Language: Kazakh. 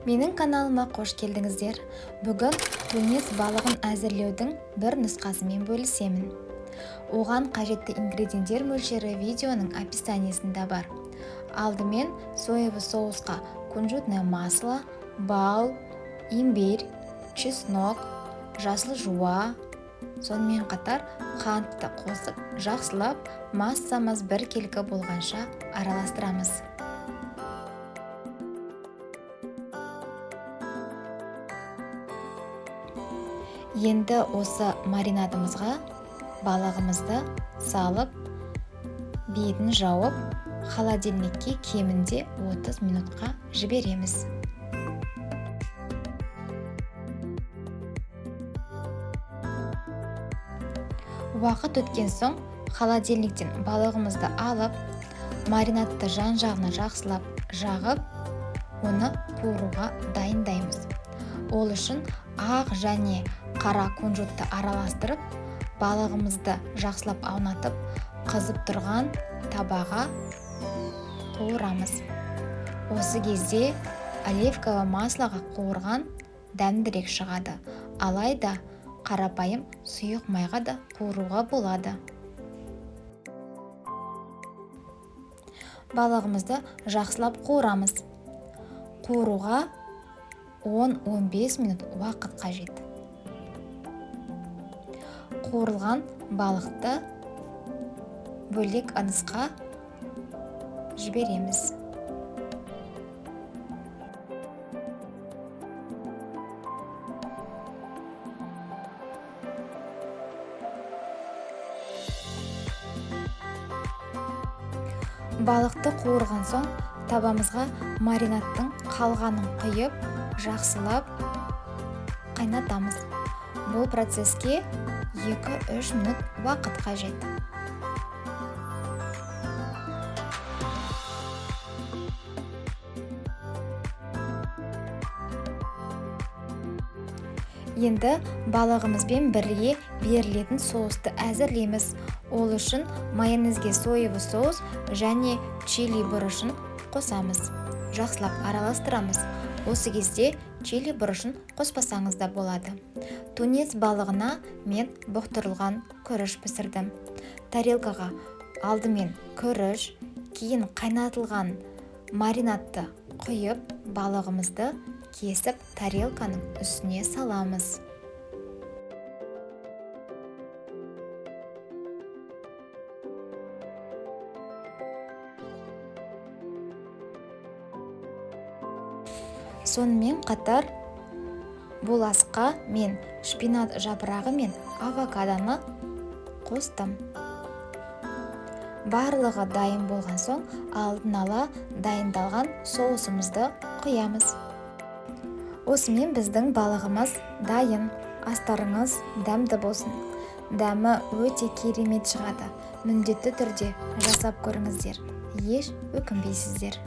Менің каналыма қош келдіңіздер. Бүгін тунец балығын әзірлеудің бір нұсқасымен бөлісемін. Оған қажетті ингредиенттер мөлшері видеоның описаниесінде бар. Алдымен соевый соусқа кунжутное масло, бал, имбирь, чеснок, жасыл жуа, сонымен қатар қантты қосып, жақсылап массамыз бір келкі болғанша араластырамыз. Енді осы маринадымызға балығымызды салып, бетін жауып, холодильникке кемінде 30 минутқа жібереміз. Уақыт өткен соң холодильниктен балығымызды алып, маринадты жан-жағына жақсылап жағып, оны қуыруға дайындаймыз. Ол үшін ақ және қара кунжутты араластырып, балығымызды жақсылап аунатып, қызып тұрған табаға қуырамыз. Осы кезде оливковое маслоға қуырған дәмдірек шығады, алайда қарапайым сұйық майға да қуыруға болады. Балығымызды жақсылап қуырамыз. Қуыруға 10-15 минут уақыт қажет. Қуырылған балықты бөлек ыдысқа жібереміз. Балықты қуырған соң табамызға маринадтың қалғанын құйып, жақсылап қайнатамыз. Бұл процеске 2-3 минут уақыт қажет. Енді балығымызбен бірге берілетін соусты әзірлейміз. Ол үшін майонезге соевый соус және чили бұрышын қосамыз. Жақсылап араластырамыз. Осы кезде чили бұрышын қоспасаңыз да болады. Тунец балығына мен бұқтырылған күріш пісірдім. Тарелкаға алдымен күріш, кейін қайнатылған маринадты құйып, балығымызды кесіп тарелканың үстіне саламыз. Сонымен қатар бұл асқа мен шпинат жапырағы мен авокадоны қостым. Барлығы дайын болған соң алдын ала дайындалған соусымызды құямыз. Осымен біздің балығымыз дайын. Астарыңыз дәмді болсын. Дәмі өте керемет шығады. Міндетті түрде жасап көріңіздер. Еш өкінбейсіздер.